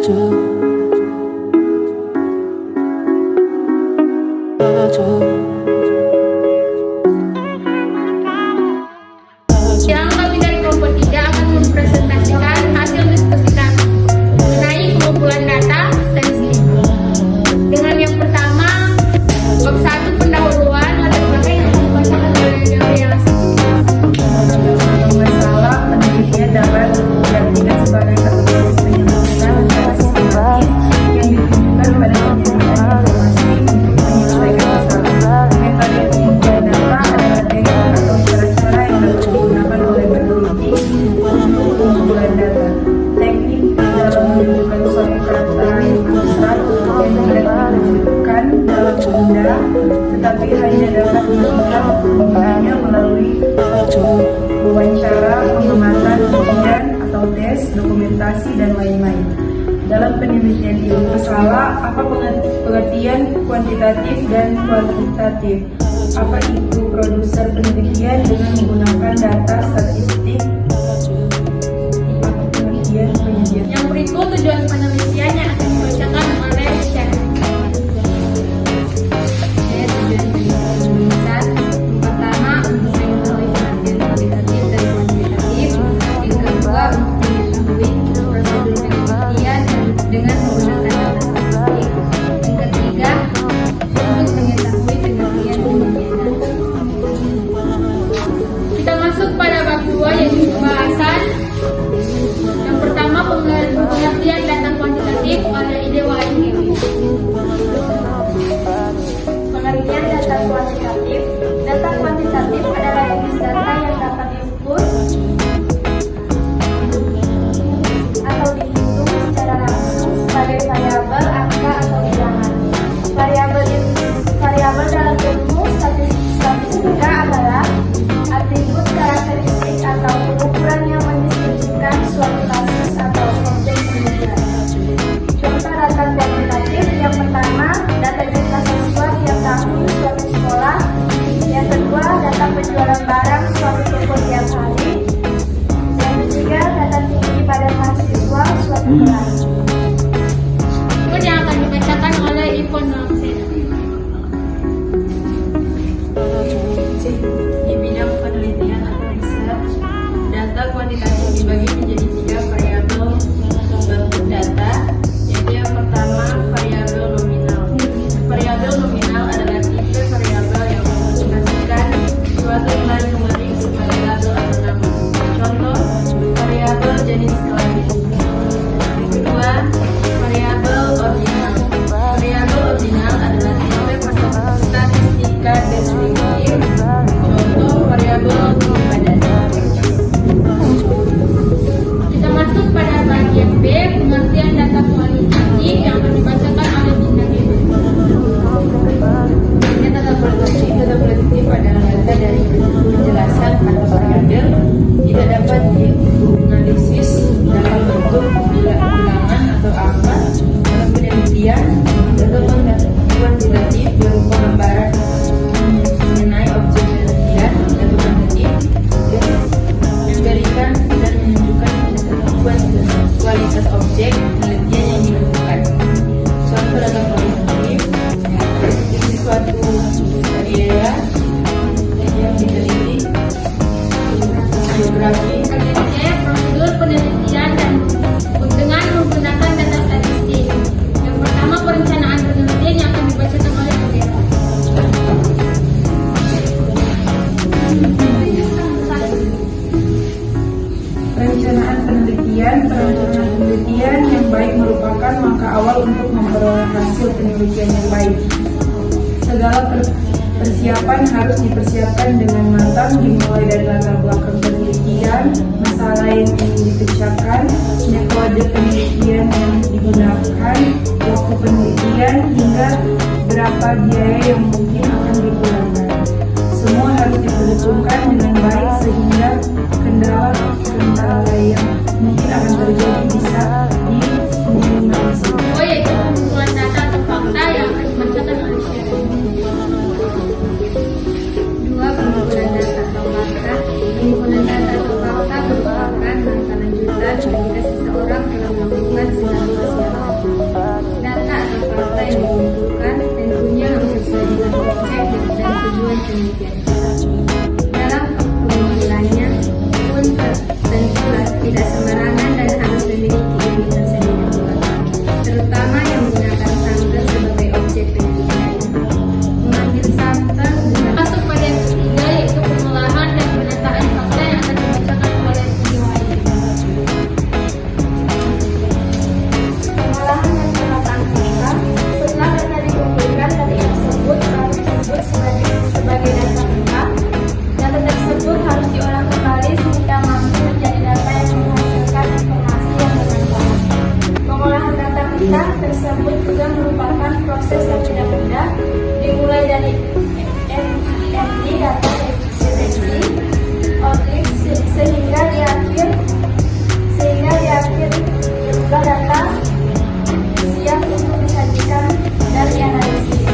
Yang kami dari kelompok 3 akan mempresentasikan hasil diskusi kami mengenai pengumpulan data statistik. Dengan yang pertama, bab 1 pendahuluan, latar belakang yang dibacakan oleh Gabriela. Masalah penelitian dapat diartikan sebagai kategori penyelesaian secara sistematis yang ditujukan pada penyediaan informasi untuk menyelesaikan masalah. Metode pengumpulan data adalah teknik atau cara-cara yang dapat digunakan oleh peneliti untuk pengumpulan data. Teknik dalam menunjukkan suatu kata yang abstrak yang tidak ditunjukkan dalam benda, tetapi hanya dapat dilakukan penggunaannya melalui wawancara, pengamatan, ujian atau tes, dokumentasi, dan lain-lain. Dalam penelitian ilmu masalah, apa pengertian kuantitatif dan kualitatif? Apa itu produser penelitian dengan menggunakan data statistik? Apa pengertian penelitian? Yang berikut tujuan penelitian yang akan dibacakan oleh Syarif. Tujuan penelitian pertama untuk mengetahui pengertian kualitatif dan kuantitatif. Yang kedua untuk mengetahui prosedur penelitian dengan menggunakan data statistik. Yang ketiga untuk mengetahui pengertian data. Kita masuk pada bab 2 yaitu pembahasan. Yang pertama pengertian data kuantitatif oleh Idewa Inggewi. Pengertian data kuantitatif. Data kuantitatif adalah jenis data yang dapat diukur atau dihitung secara langsung sebagai variabel, angka, atau bilangan. Variabel dalam ilmu statistika adalah atribut karakteristik atau ukuran yang mendeskripsikan suatu kasus atau objek penelitian. Contoh data kuantitatif yang pertama, data jumlah siswa tiap tahun suatu sekolah. Yang kedua, data penjualan barang suatu toko tiap hari. Yang ketiga, data tinggi pada mahasiswa suatu kelas. Berikut yang akan dibacakan oleh Ivon Langsena. Di bidang penelitian atau research, data kuantitatif dibagi menjadi 3 variabel bentuk data, yaitu yang pertama variabel nominal. Variabel nominal adalah tipe variabel yang menginformasikan suatu nilai numerik sebagai label atau nama. Contoh, variabel jenis kelamin. Yang kedua, variabel ordinal. Variabel ordinal adalah tipe statistika deskriptif. Contoh, variabel tinggi badan. Kita masuk pada bagian B, pengertian data kualitatif yang akan dibacakan oleh Dinda Dewi. Data kualitatif adalah data dari penjelasan pada variabel tidak dapat dianalisis dalam bentuk bilangan atau angka. Dalam penelitian, data kuantitatif berupa gambaran mengenai objek penelitian. Data kuantitatif memberikan dan menunjukkan kualitas objek penelitian yang ditentukan. Suatu data kualitatif deskripsi suatu area yang diteliti, geografi, Selanjutnya, prosedur penelitian dan dengan menggunakan data statistik. Yang pertama, perencanaan penelitian yang akan dibacakan oleh Gabriela. Perencanaan penelitian yang baik merupakan langkah awal untuk memperoleh hasil penelitian yang baik. Segala persiapan harus dipersiapkan dengan matang, dimulai dari latar belakang penelitian, masalah yang ingin dipecahkan, metode penelitian yang digunakan, waktu penelitian, hingga berapa biaya yang mungkin akan digunakan. Semua harus diperhitungkan dengan baik sehingga kendala yang mungkin akan terjadi bisa diminimalisir. Yaitu pengumpulan data atau fakta yang akan dibacakan oleh Syarif. 2. Pengumpulan data atau fakta. Pengumpulan data atau fakta merupakan langkah lanjutan ketika seseorang telah melakukan segala persiapan tersebut juga merupakan proses yang tidak mudah, dimulai dari entry data seleksi, output sehingga di akhir jumlah data siap untuk disajikan dan dianalisis.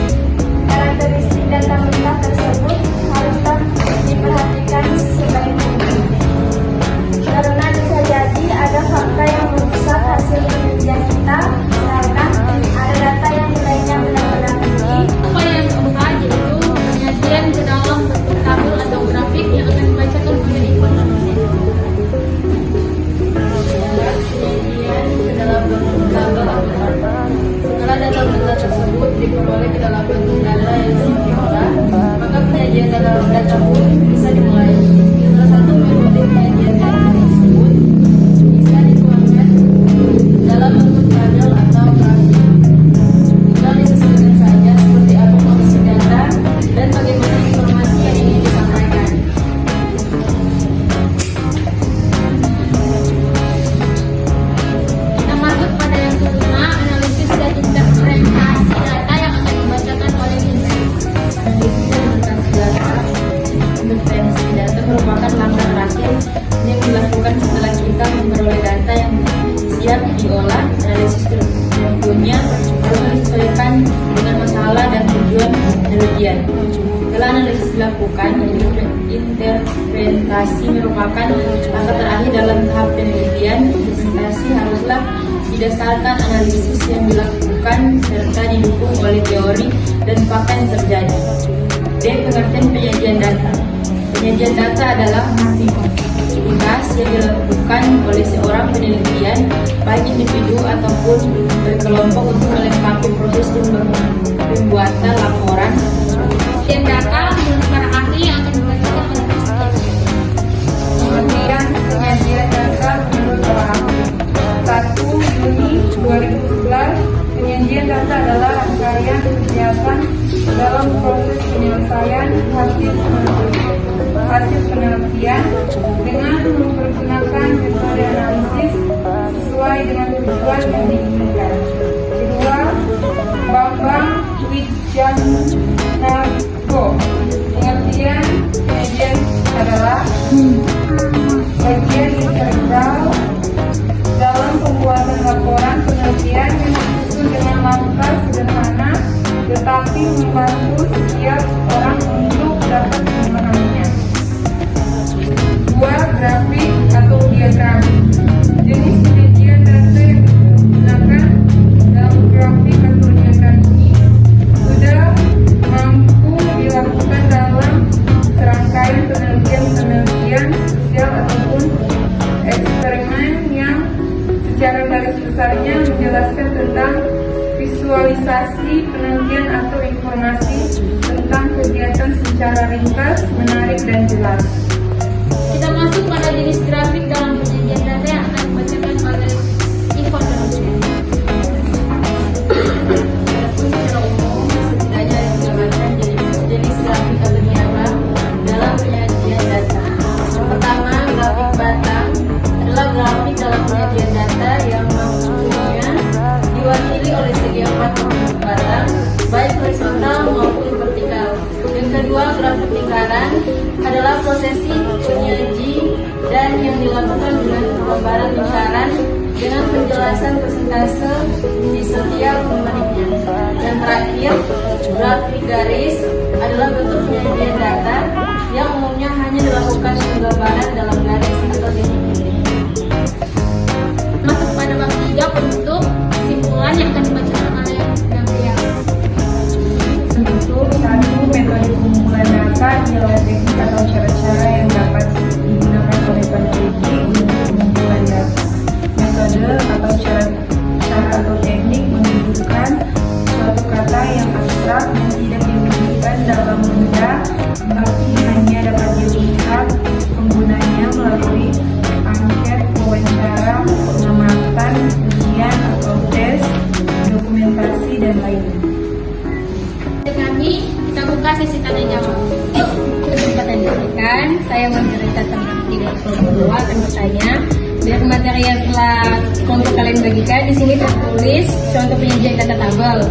Karakteristik data mentah tersebut haruslah diperhatikan sebaik mungkin, karena bisa jadi ada fakta yang merusak hasil penelitian kita, misalkan ada data yang nilainya benar-benar tinggi. Upaya yang keempat yaitu penyajian ke dalam bentuk tabel atau grafik yang akan dibacakan oleh informasi. Penyajian ke dalam bentuk tabel atau grafik. Setelah data tersebut diperoleh ke dalam bentuk data yang siap diolah, maka penyajian dalam data pun bisa dimulai. Salah satu metode penyajian data tersebut bisa dituangkan dalam bentuk tabel atau grafik. Tinggal disesuaikan saja seperti apa kondisi data dan bagaimana informasi yang ingin disampaikan. Kita masuk pada yang kelima, analisis dan interpretasi data yang akan dibacakan oleh user. Interpretasi data merupakan langkah terakhir yang dilakukan setelah kita memperoleh data yang siap diolah. Analisis tentunya harus disesuaikan dengan masalah dan tujuan penelitian. Setelah analisis dilakukan, interpretasi merupakan langkah terakhir dalam tahap penelitian. Interpretasi haruslah berdasarkan analisis yang dilakukan serta didukung oleh teori dan fakta yang terjadi. D. Pengertian penyajian data. Penyajian data adalah aktivitas yang dilakukan oleh seorang penelitian, baik individu ataupun berkelompok, untuk melengkapi proses pembuatan laporan. Penyajian data menurut para ahli yang akan dibacakan oleh user. Pengertian penyajian data menurut para ahli. 1 Juni 2011, penyajian data adalah rangkaian kegiatan dalam proses penyelesaian hasil penelitian dengan mempergunakan metode analisis sesuai dengan tujuan yang diinginkan. Kedua, Bambang Wijanarko. Pengertian penyajian adalah bagian integral dalam pembuatan laporan penelitian yang disusun dengan langkah sederhana tetapi membantu setiap orang untuk dapat memahaminya. 2. Grafik atau diagram. Jenis penyajian data yang digunakan dalam grafik atau diagram ini sudah mampu dilakukan dalam serangkaian penelitian sosial ataupun eksperimen yang secara garis besarnya menjelaskan tentang visualisasi penelitian atau informasi tentang kegiatan secara ringkas, menarik, dan jelas. Kita masuk pada jenis grafik dalam penyajian data yang akan dibacakan oleh Ivan dan Ujian. Adapun secara umum, setidaknya ada 3 macam jenis grafik atau diagram dalam penyajian data. Yang pertama, grafik batang adalah grafik dalam penyajian data yang maksudnya diwakili oleh segi 4 batang, baik horizontal maupun vertikal. Yang kedua, grafik lingkaran adalah prosesi penyaji dan yang dilakukan dengan penggambaran lingkaran dengan penjelasan persentase di setiap elemennya. Dan terakhir, grafik garis adalah bentuk penyajian data yang umumnya hanya dilakukan penggambaran dalam garis atau titik-titik. Masuk pada bab 3, bentuk kesimpulan yang akan dibacakan oleh Gabriel. Untuk 1. Metode pengumpulan data ialah teknik atau cara-cara yang dapat digunakan oleh peneliti untuk pengumpulan data. Metode atau cara atau teknik menunjukkan suatu kata yang abstrak yang tidak diwujudkan dalam benda, tapi hanya dapat dilihat penggunanya melalui angket, wawancara, pengamatan, ujian atau tes, dokumentasi, dan lainnya. Kami kita buka sesi tanya jawab. Kesempatan diberikan, saya mencerita tentang 32 akan bertanya Dari materi yang telah kelompok kalian bagikan, di sini tertulis contoh penyajian data tabel.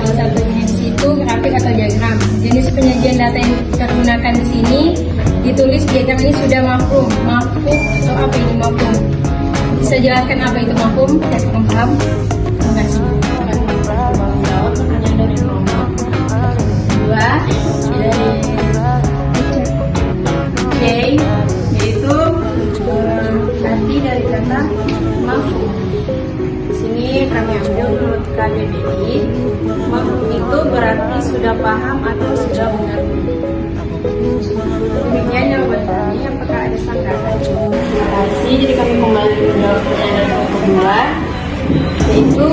Salah satunya di situ grafik atau diagram. Jenis penyajian data yang digunakan di sini ditulis diagram ini sudah mafhum. Mafhum atau apa itu mafhum? Bisa jelaskan apa itu mafhum? Saya kurang paham. Terima kasih. Jawab pertanyaan dari kelompok 2 dari C, yaitu arti dari kata mafhum. Di sini kami ambil menurut KBBI, mafhum itu berarti sudah paham atau sudah mengerti. Demikian jawaban kami. Apakah ada sanggahan? Terima kasih. Jadi kami kembali menjawab pertanyaan dari kelompok 2, yaitu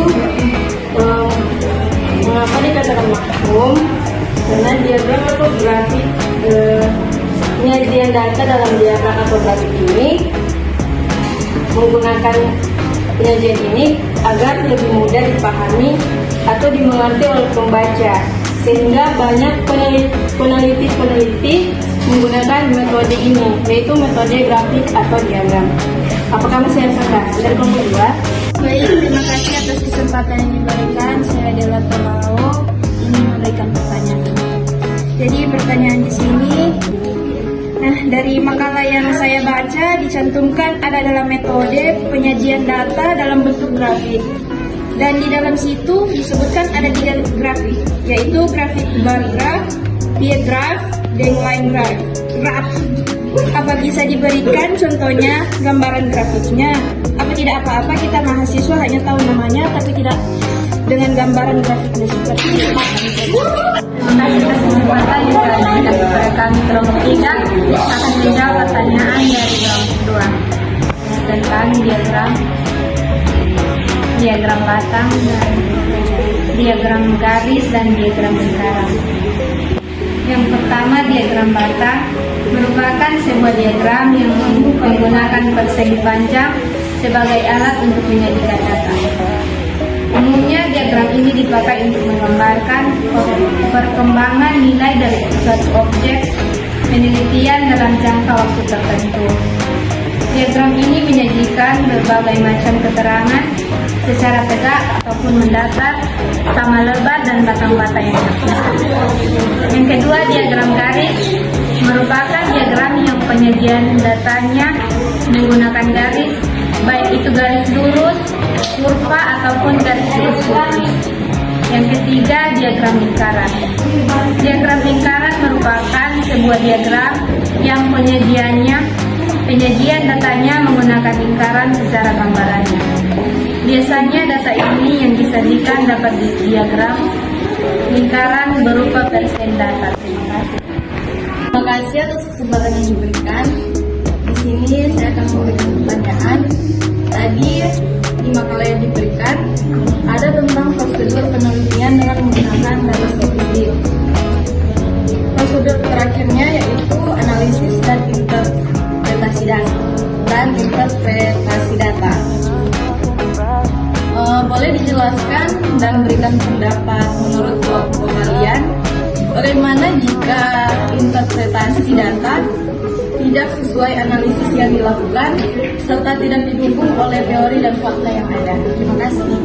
mengapa dikatakan mafhum? Karena diagram atau grafik penyajian data dalam diagram atau grafik ini menggunakan penyajian ini agar lebih mudah dipahami atau dimengerti oleh pembaca, sehingga banyak peneliti menggunakan metode ini, yaitu metode grafik atau diagram. Apakah masih ada sanggahan dari kelompok 2? Baik, terima kasih atas kesempatan yang diberikan. Saya adalah Tomao, ingin memberikan pertanyaan. Jadi pertanyaan di sini, dari makalah yang saya baca dicantumkan ada dalam metode penyajian data dalam bentuk grafik. Dan di dalam situ disebutkan ada 3 grafik, yaitu grafik bar graph, pie graph, dan line graph. Apa bisa diberikan contohnya gambaran grafiknya? Apa tidak apa-apa kita mahasiswa hanya tahu namanya tapi tidak dengan gambaran grafiknya seperti itu. Terima kasih atas kesempatan yang telah diberikan kepada kami kelompok 3 akan menjawab pertanyaan dari kelompok 2 tentang diagram batang dan diagram garis dan diagram lingkaran. Yang pertama, diagram batang merupakan sebuah diagram yang menggunakan persegi panjang sebagai alat untuk menyajikan data. Umumnya diagram ini dipakai untuk menggambarkan perkembangan nilai dari suatu objek penelitian dalam jangka waktu tertentu. Diagram ini menyajikan berbagai macam keterangan secara tegak ataupun mendatar, sama lebar dan batang-batang yang terpisah. Yang kedua, diagram garis merupakan diagram yang penyajian datanya menggunakan garis, baik itu garis lurus, kurva ataupun garis lurus putih. Yang ketiga, diagram lingkaran. Diagram lingkaran merupakan sebuah diagram yang penyajian datanya menggunakan lingkaran secara gambarannya. Biasanya data ini yang disajikan dapat di diagram lingkaran berupa persen data. Terima kasih. Terima kasih atas kesempatan yang diberikan. Di sini saya akan memberikan pertanyaan. Tadi di makalah yang diberikan ada tentang prosedur penelitian dengan menggunakan data statistik. Prosedur terakhirnya yaitu analisis dan interpretasi data. Boleh dijelaskan dan berikan pendapat menurut kelompok kalian bagaimana jika interpretasi data tidak sesuai analisis yang dilakukan serta tidak didukung oleh teori dan fakta yang ada. Terima kasih.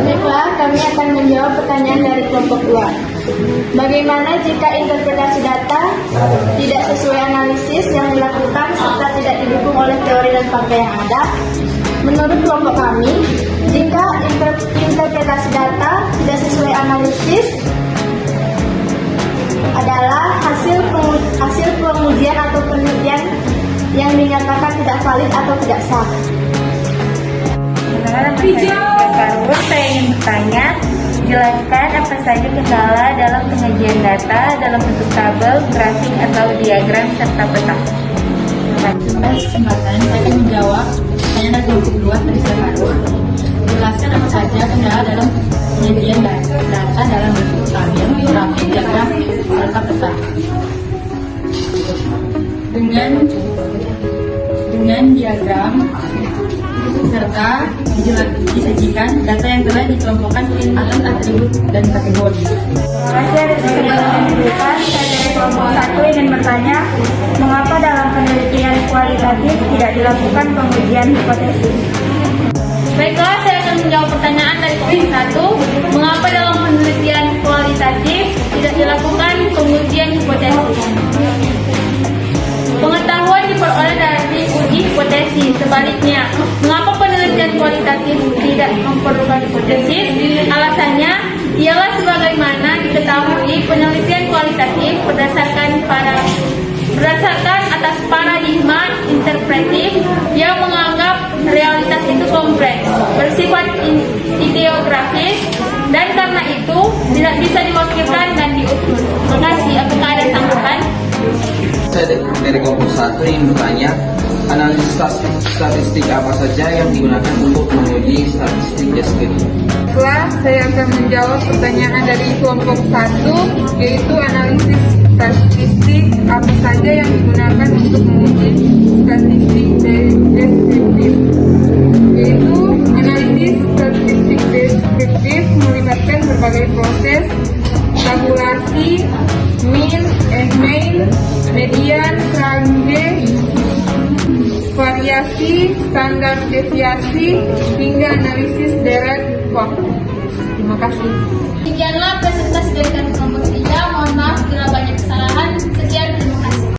Baiklah, kami akan menjawab pertanyaan dari kelompok 2. Bagaimana jika interpretasi data tidak sesuai analisis yang dilakukan serta tidak didukung oleh teori dan fakta yang ada? Menurut kelompok kami, jika interpretasi data tidak sesuai analisis adalah hasil pengujian atau penelitian yang dinyatakan tidak valid atau tidak sah. Sekarang saya ingin bertanya, jelaskan apa saja kendala dalam penyajian data dalam bentuk tabel, grafik atau diagram serta peta. Terima kasih kesempatan. Saya akan menjawab pertanyaan dari kelompok 2 dari Sarul. Jelaskan apa saja kendala dalam penyajian data dalam bentuk tabel, grafik, diagram serta peta. Dengan diagram serta disajikan data yang telah dikelompokkan atas atribut dan kategori. Terima kasih atas kesempatan yang diberikan. dari kelompok 1 ingin bertanya, mengapa dalam penelitian kualitatif tidak dilakukan pengujian hipotesis? Baiklah, saya akan menjawab pertanyaan dari kelompok 1. Mengapa dalam penelitian kualitatif tidak dilakukan pengujian hipotesis? Pengetahuan diperoleh dari uji hipotesis. Sebaliknya, mengapa penelitian kualitatif tidak memerlukan hipotesis? Alasannya ialah sebagaimana diketahui penelitian kualitatif berdasarkan atas paradigma interpretif yang menganggap realitas itu kompleks, bersifat ideografis, dan karena itu tidak bisa diwakilkan dan diukur. Terima kasih. Apakah ada tanggapan? Saya dari kelompok 1 ingin bertanya, analisis statistik apa saja yang digunakan untuk menguji statistik deskriptif? Setelah saya akan menjawab pertanyaan dari kelompok 1, yaitu analisis statistik apa saja yang digunakan untuk menguji statistik deskriptif. Yaitu analisis statistik deskriptif melibatkan berbagai proses tabulasi, mean, median, range, variasi, standar deviasi, hingga analisis deret waktu. Terima kasih. Demikianlah presentasi dari kami.